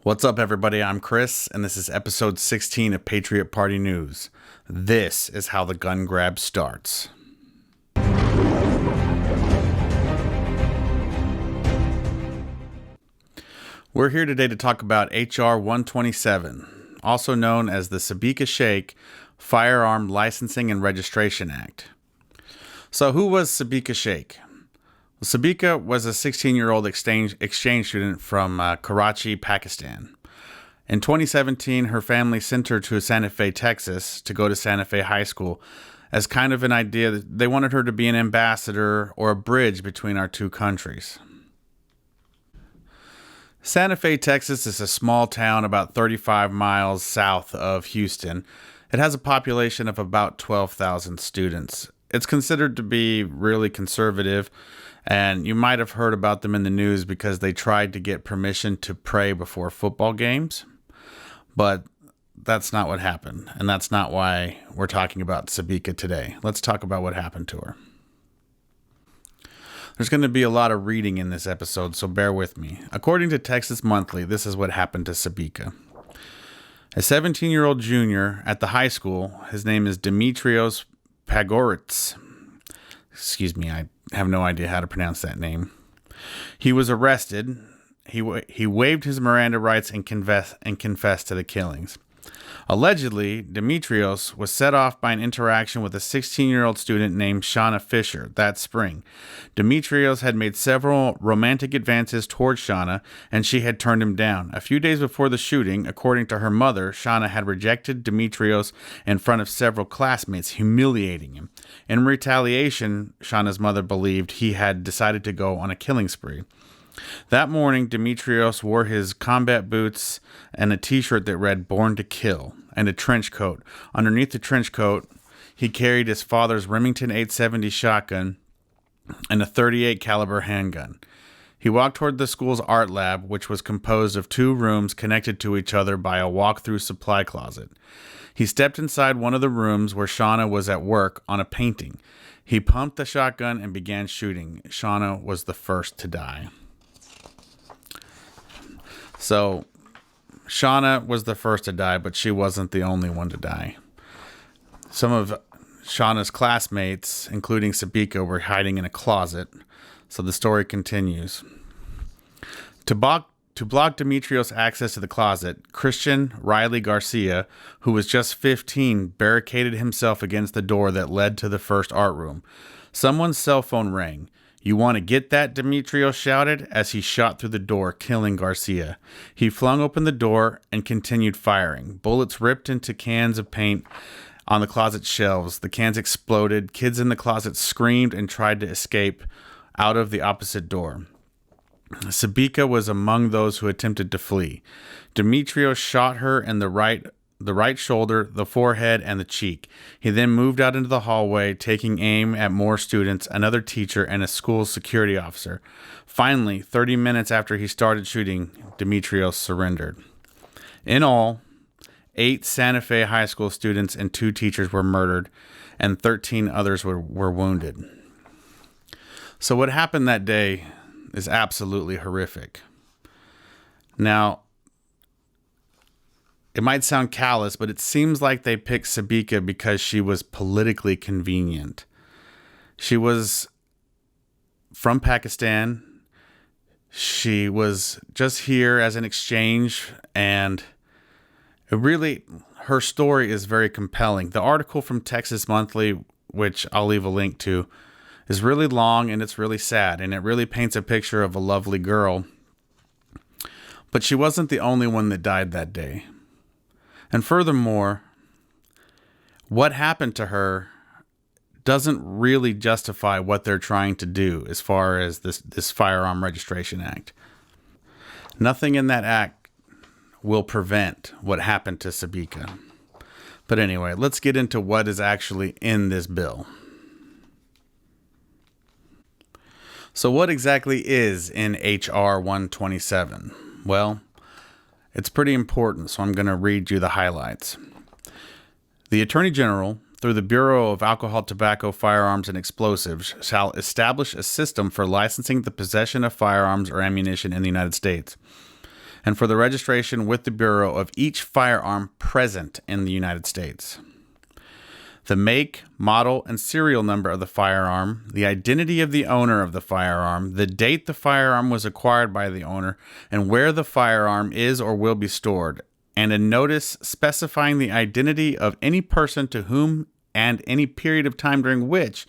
What's up, everybody? I'm Chris, and this is episode 16 of Patriot Party News. This is how the gun grab starts. We're here today to talk about H.R. 127, also known as the Sabika-Sheikh Firearm Licensing and Registration Act. So who was Sabika-Sheikh? Well, Sabika was a 16-year-old exchange student from Karachi, Pakistan. In 2017, her family sent her to Santa Fe, Texas to go to Santa Fe High School as kind of an idea that they wanted her to be an ambassador or a bridge between our two countries. Santa Fe, Texas is a small town about 35 miles south of Houston. It has a population of about 12,000 students. It's considered to be really conservative, and you might have heard about them in the news because they tried to get permission to pray before football games. But that's not what happened, and that's not why we're talking about Sabika today. Let's talk about what happened to her. There's going to be a lot of reading in this episode, so bear with me. According to Texas Monthly, this is what happened to Sabika. A 17-year-old junior at the high school, his name is Dimitrios Pagoritz. Excuse me, I have no idea how to pronounce that name. He was arrested. He waived his Miranda rights and confessed to the killings. Allegedly, Dimitrios was set off by an interaction with a 16-year-old student named Shauna Fisher that spring. Dimitrios had made several romantic advances towards Shauna, and she had turned him down. A few days before the shooting, according to her mother, Shauna had rejected Dimitrios in front of several classmates, humiliating him. In retaliation, Shauna's mother believed he had decided to go on a killing spree. That morning, Dimitrios wore his combat boots and a t-shirt that read "Born to Kill" and a trench coat. Underneath the trench coat, he carried his father's Remington 870 shotgun and a .38 caliber handgun. He walked toward the school's art lab, which was composed of two rooms connected to each other by a walk-through supply closet. He stepped inside one of the rooms where Shauna was at work on a painting. He pumped the shotgun and began shooting. Shauna was the first to die. So, Shauna was the first to die, but she wasn't the only one to die. Some of Shauna's classmates, including Sabika, were hiding in a closet. So the story continues. To block Dimitrios' access to the closet, Christian Riley Garcia, who was just 15, barricaded himself against the door that led to the first art room. Someone's cell phone rang. "You want to get that?" Dimitrios shouted as he shot through the door, killing Garcia. He flung open the door and continued firing. Bullets ripped into cans of paint on the closet shelves. The cans exploded. Kids in the closet screamed and tried to escape out of the opposite door. Sabika was among those who attempted to flee. Dimitrios shot her in the right shoulder, the forehead, and the cheek. He then moved out into the hallway, taking aim at more students, another teacher, and a school security officer. Finally, 30 minutes after he started shooting, Dimitrios surrendered. In all, 8 Santa Fe high school students and 2 teachers were murdered, and 13 others were wounded. So what happened that day is absolutely horrific. Now, it might sound callous, but it seems like they picked Sabika because she was politically convenient. She was from Pakistan. She was just here as an exchange, and her story is very compelling. The article from Texas Monthly, which I'll leave a link to, is really long and it's really sad, and it really paints a picture of a lovely girl. But she wasn't the only one that died that day. And furthermore, what happened to her doesn't really justify what they're trying to do as far as this Firearm Registration Act. Nothing in that act will prevent what happened to Sabika. But anyway, let's get into what is actually in this bill. So what exactly is in H.R. 127? Well, it's pretty important, so I'm going to read you the highlights. The Attorney General, through the Bureau of Alcohol, Tobacco, Firearms, and Explosives, shall establish a system for licensing the possession of firearms or ammunition in the United States. and for the registration with the Bureau of each firearm present in the United States. The make, model, and serial number of the firearm, the identity of the owner of the firearm, the date the firearm was acquired by the owner, and where the firearm is or will be stored, and a notice specifying the identity of any person to whom and any period of time during which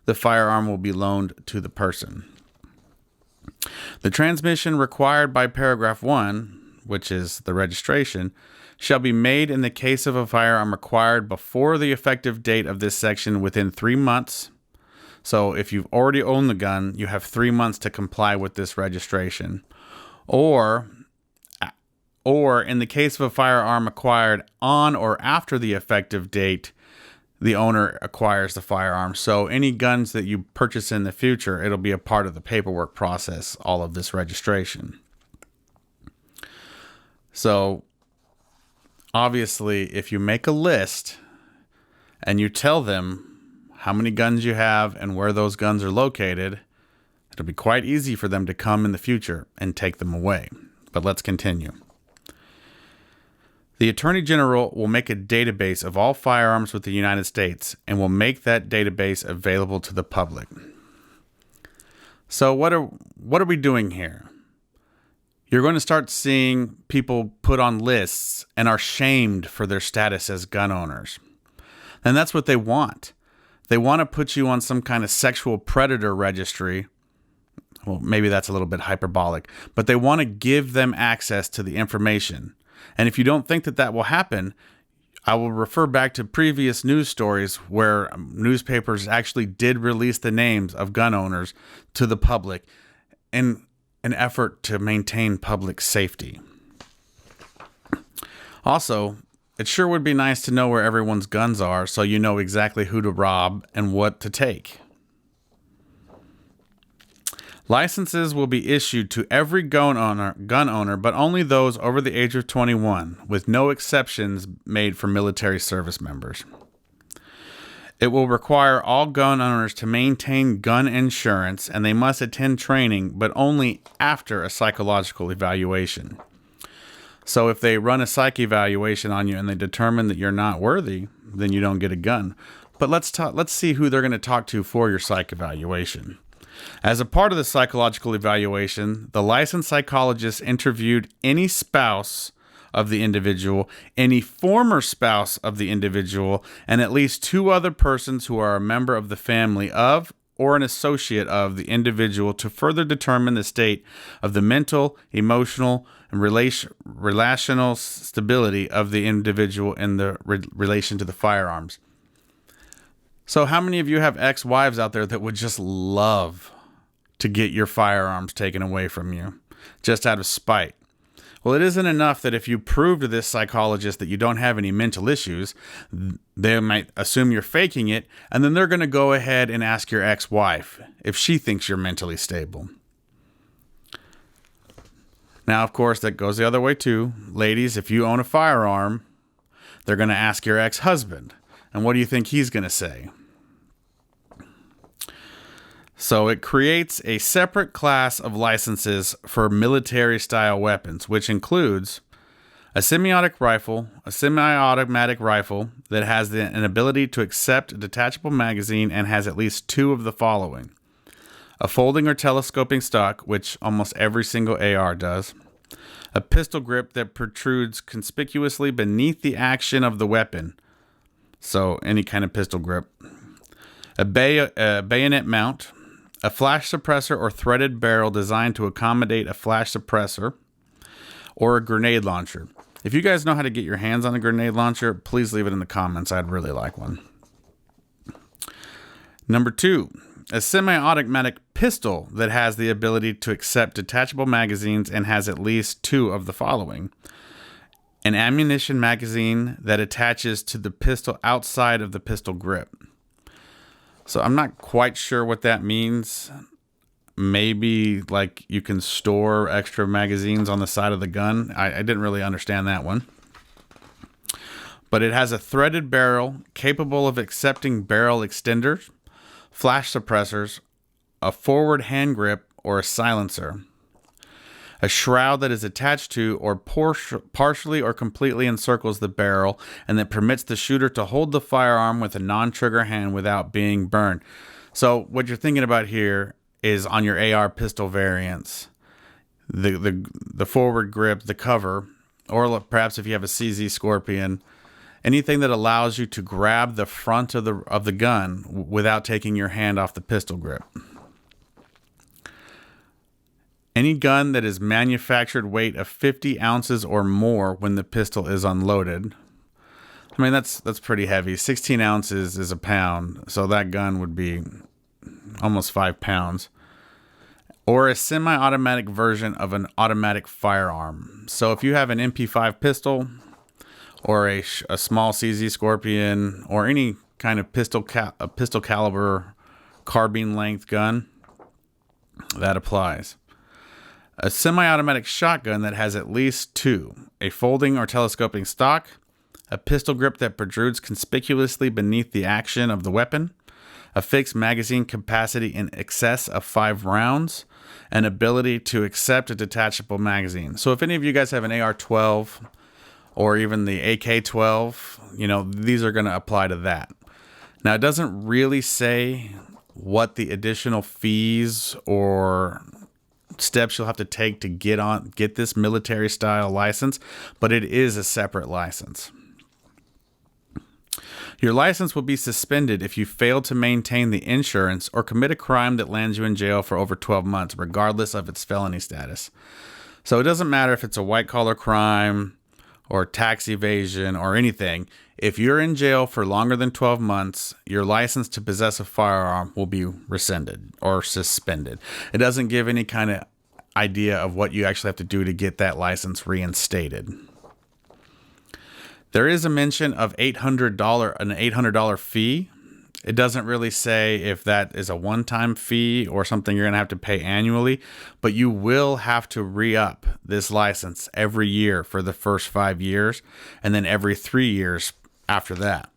the firearm will be loaned to the person. The transmission required by paragraph 1, which is the registration, shall be made in the case of a firearm acquired before the effective date of this section within 3 months. So if you've already owned the gun, you have 3 months to comply with this registration. Or in the case of a firearm acquired on or after the effective date the owner acquires the firearm. So any guns that you purchase in the future, it'll be a part of the paperwork process, all of this registration. So obviously, if you make a list and you tell them how many guns you have and where those guns are located, it'll be quite easy for them to come in the future and take them away. But let's continue. The Attorney General will make a database of all firearms with the United States and will make that database available to the public. So what are we doing here? You're going to start seeing people put on lists and are shamed for their status as gun owners. And that's what they want. They want to put you on some kind of sexual predator registry. Well, maybe that's a little bit hyperbolic, but they want to give them access to the information. And if you don't think that will happen, I will refer back to previous news stories where newspapers actually did release the names of gun owners to the public in an effort to maintain public safety. Also, it sure would be nice to know where everyone's guns are so you know exactly who to rob and what to take. Licenses will be issued to every gun owner, but only those over the age of 21, with no exceptions made for military service members. It will require all gun owners to maintain gun insurance, and they must attend training, but only after a psychological evaluation. So if they run a psych evaluation on you and they determine that you're not worthy, then you don't get a gun. But let's see who they're going to talk to for your psych evaluation. As a part of the psychological evaluation, the licensed psychologist interviewed any spouse of the individual, any former spouse of the individual, and at least 2 other persons who are a member of the family of or an associate of the individual to further determine the state of the mental, emotional, and relational stability of the individual in the relation to the firearms. So how many of you have ex-wives out there that would just love to get your firearms taken away from you just out of spite? Well, it isn't enough that if you prove to this psychologist that you don't have any mental issues, they might assume you're faking it, and then they're going to go ahead and ask your ex-wife if she thinks you're mentally stable. Now, of course, that goes the other way too. Ladies, if you own a firearm, they're going to ask your ex-husband. And what do you think he's going to say? So it creates a separate class of licenses for military-style weapons, which includes a semi-automatic rifle that has an ability to accept a detachable magazine and has at least 2 of the following: a folding or telescoping stock, which almost every single AR does, a pistol grip that protrudes conspicuously beneath the action of the weapon, so any kind of pistol grip, a bayonet mount, a flash suppressor or threaded barrel designed to accommodate a flash suppressor, or a grenade launcher. If you guys know how to get your hands on a grenade launcher, please leave it in the comments. I'd really like one. Number 2, a semi-automatic pistol that has the ability to accept detachable magazines and has at least 2 of the following: an ammunition magazine that attaches to the pistol outside of the pistol grip. So I'm not quite sure what that means. Maybe like you can store extra magazines on the side of the gun. I didn't really understand that one. But it has a threaded barrel capable of accepting barrel extenders, flash suppressors, a forward hand grip, or a silencer. A shroud that is attached to or partially or completely encircles the barrel and that permits the shooter to hold the firearm with a non-trigger hand without being burned. So what you're thinking about here is on your AR pistol variants, the forward grip, the cover, or perhaps if you have a CZ Scorpion, anything that allows you to grab the front of the gun without taking your hand off the pistol grip. Any gun that is manufactured weight of 50 ounces or more when the pistol is unloaded. I mean, that's pretty heavy. 16 ounces is a pound, so that gun would be almost 5 pounds. Or a semi-automatic version of an automatic firearm. So if you have an MP5 pistol or a small CZ Scorpion or any kind of pistol caliber carbine length gun, that applies. A semi-automatic shotgun that has at least 2, a folding or telescoping stock, a pistol grip that protrudes conspicuously beneath the action of the weapon, a fixed magazine capacity in excess of 5 rounds, and ability to accept a detachable magazine. So if any of you guys have an AR-12 or even the AK-12, these are going to apply to that. Now, it doesn't really say what the additional fees or steps you'll have to take to get this military style license, but it is a separate license. Your license will be suspended if you fail to maintain the insurance or commit a crime that lands you in jail for over 12 months, regardless of its felony status. So it doesn't matter if it's a white collar crime or tax evasion or anything. If you're in jail for longer than 12 months, your license to possess a firearm will be rescinded or suspended. It doesn't give any kind of idea of what you actually have to do to get that license reinstated. There is a mention of an $800 fee. It doesn't really say if that is a one-time fee or something you're going to have to pay annually, but you will have to re-up this license every year for the first 5 years, and then every 3 years after that.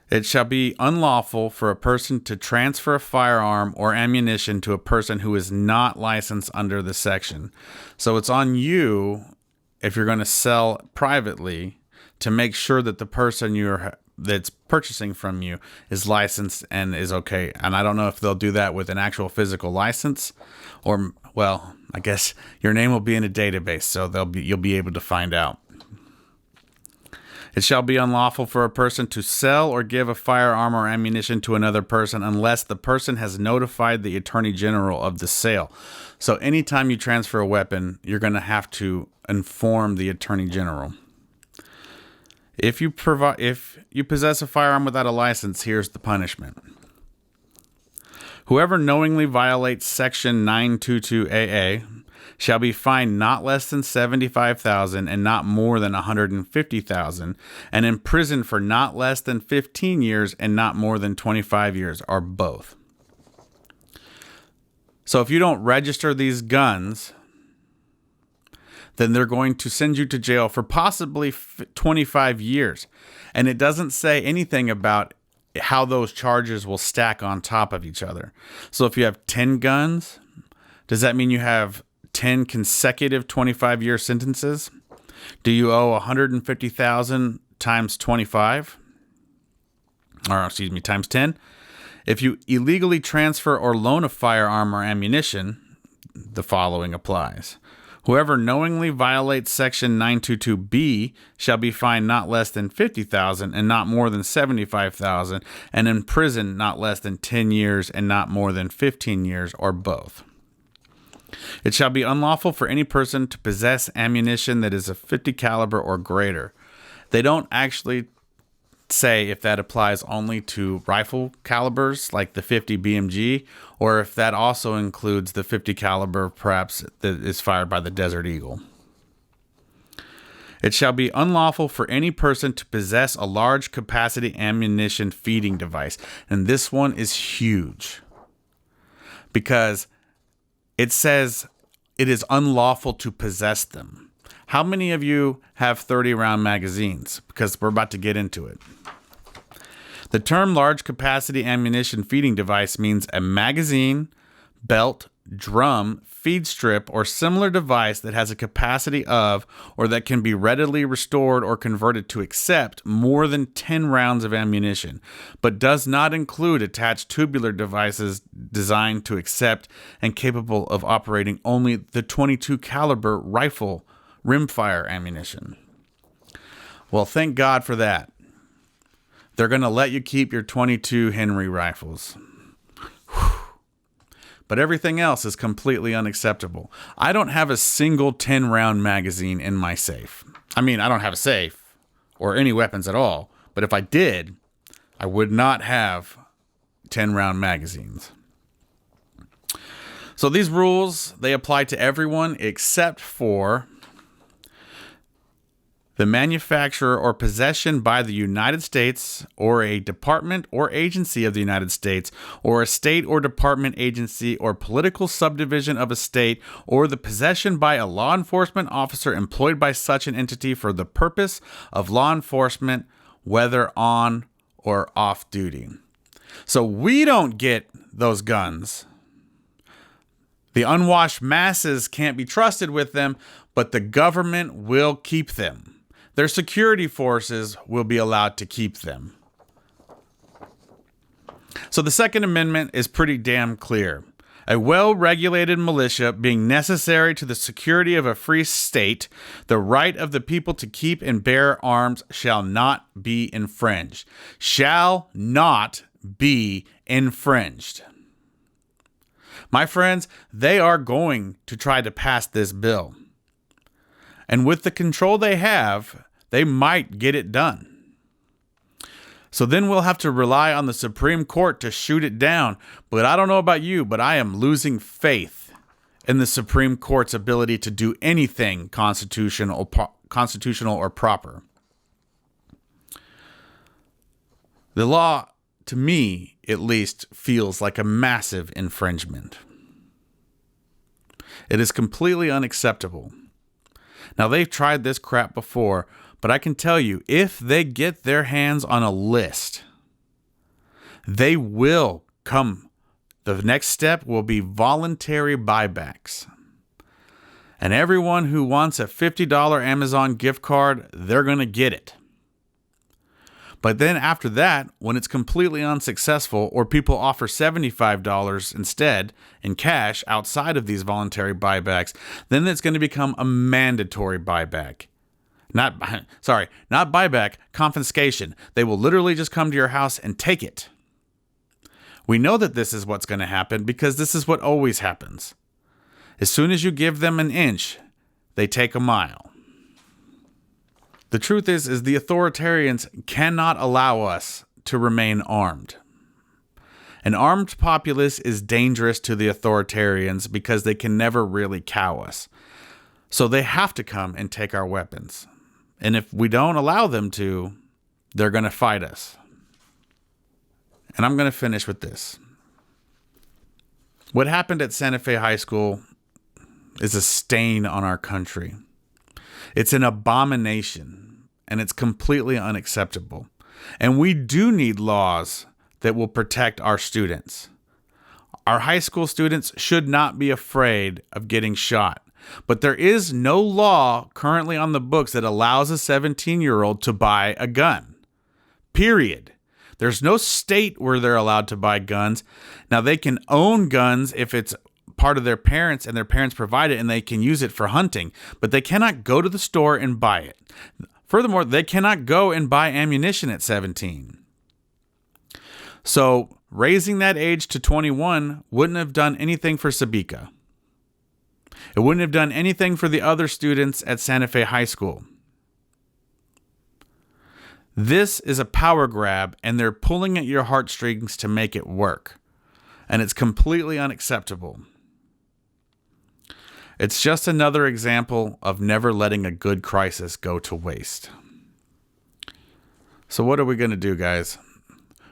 It shall be unlawful for a person to transfer a firearm or ammunition to a person who is not licensed under the section. So it's on you, if you're going to sell privately, to make sure that the person that's purchasing from you is licensed and is okay. And I don't know if they'll do that with an actual physical license, or, well, I guess your name will be in a database, so you'll be able to find out. It shall be unlawful for a person to sell or give a firearm or ammunition to another person unless the person has notified the Attorney General of the sale. So anytime you transfer a weapon, you're going to have to inform the Attorney General. If you possess a firearm without a license, here's the punishment. Whoever knowingly violates Section 922AA shall be fined not less than $75,000 and not more than $150,000, and imprisoned for not less than 15 years and not more than 25 years, or both. So if you don't register these guns, then they're going to send you to jail for possibly 25 years. And it doesn't say anything about how those charges will stack on top of each other. So if you have 10 guns, does that mean you have 10 consecutive 25-year sentences? Do you owe $150,000 times 25? Times 10? If you illegally transfer or loan a firearm or ammunition, the following applies. Whoever knowingly violates Section 922B shall be fined not less than $50,000 and not more than $75,000, and imprisoned not less than 10 years and not more than 15 years, or both. It shall be unlawful for any person to possess ammunition that is of 50 caliber or greater. They don't actually say if that applies only to rifle calibers like the 50 BMG, or if that also includes the 50 caliber perhaps that is fired by the Desert Eagle. It shall be unlawful for any person to possess a large capacity ammunition feeding device. And this one is huge because it says it is unlawful to possess them. How many of you have 30 round magazines? Because we're about to get into it. The term large capacity ammunition feeding device means a magazine, belt, drum, feed strip, or similar device that has a capacity of or that can be readily restored or converted to accept more than 10 rounds of ammunition, but does not include attached tubular devices designed to accept and capable of operating only the .22 caliber rifle rimfire ammunition. Well, thank God for that. They're going to let you keep your .22 Henry rifles. But everything else is completely unacceptable. I don't have a single 10-round magazine in my safe. I mean, I don't have a safe or any weapons at all. But if I did, I would not have 10-round magazines. So these rules, they apply to everyone except for the manufacturer or possession by the United States or a department or agency of the United States or a state or department agency or political subdivision of a state or the possession by a law enforcement officer employed by such an entity for the purpose of law enforcement, whether on or off duty. So we don't get those guns. The unwashed masses can't be trusted with them, but the government will keep them. Their security forces will be allowed to keep them. So the Second Amendment is pretty damn clear. A well-regulated militia being necessary to the security of a free state, the right of the people to keep and bear arms shall not be infringed. Shall not be infringed. My friends, they are going to try to pass this bill. And with the control they have, they might get it done. So then we'll have to rely on the Supreme Court to shoot it down. But I don't know about you, but I am losing faith in the Supreme Court's ability to do anything constitutional or proper. The law, to me at least, feels like a massive infringement. It is completely unacceptable. Now, they've tried this crap before, but I can tell you, if they get their hands on a list, they will come. The next step will be voluntary buybacks. And everyone who wants a $50 Amazon gift card, they're going to get it. But then after that, when it's completely unsuccessful or people offer $75 instead in cash outside of these voluntary buybacks, then it's going to become a mandatory buyback. Not buyback, confiscation. They will literally just come to your house and take it. We know that this is what's going to happen because this is what always happens. As soon as you give them an inch, they take a mile. The truth is the authoritarians cannot allow us to remain armed. An armed populace is dangerous to the authoritarians because they can never really cow us. So they have to come and take our weapons. And if we don't allow them to, they're going to fight us. And I'm going to finish with this. What happened at Santa Fe High School is a stain on our country. It's an abomination, and it's completely unacceptable. And we do need laws that will protect our students. Our high school students should not be afraid of getting shot. But there is no law currently on the books that allows a 17-year-old to buy a gun. Period. There's no state where they're allowed to buy guns. Now, they can own guns if it's part of their parents and their parents provide it and they can use it for hunting, but they cannot go to the store and buy it. Furthermore, they cannot go and buy ammunition at 17. So raising that age to 21 wouldn't have done anything for Sabika. It wouldn't have done anything for the other students at Santa Fe High School. This is a power grab, and they're pulling at your heartstrings to make it work. And it's completely unacceptable. It's just another example of never letting a good crisis go to waste. So what are we going to do, guys?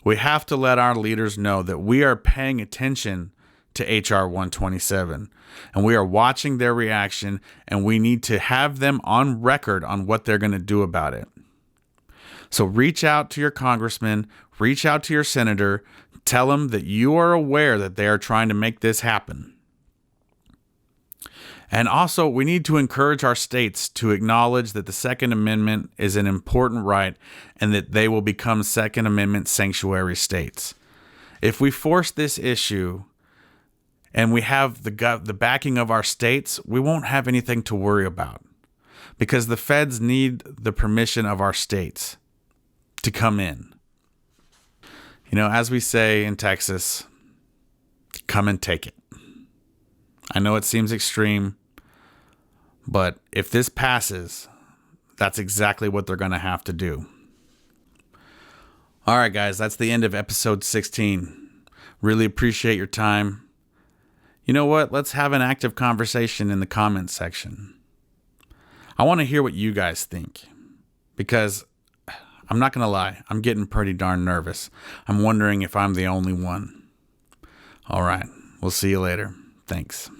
We have to let our leaders know that we are paying attention to HR 127, and we are watching their reaction, and we need to have them on record on what they're going to do about it. So reach out to your congressman, reach out to your senator, Tell them that you are aware that they are trying to make this happen. And also, we need to encourage our states to acknowledge that the Second Amendment is an important right and that they will become Second Amendment sanctuary states. If we force this issue and we have the backing of our states, we won't have anything to worry about because the feds need the permission of our states to come in. You know, as we say in Texas, come and take it. I know it seems extreme, but if this passes, that's exactly what they're going to have to do. All right, guys, that's the end of episode 16. Really appreciate your time. You know what? Let's have an active conversation in the comments section. I want to hear what you guys think because I'm not going to lie, I'm getting pretty darn nervous. I'm wondering if I'm the only one. All right, we'll see you later. Thanks.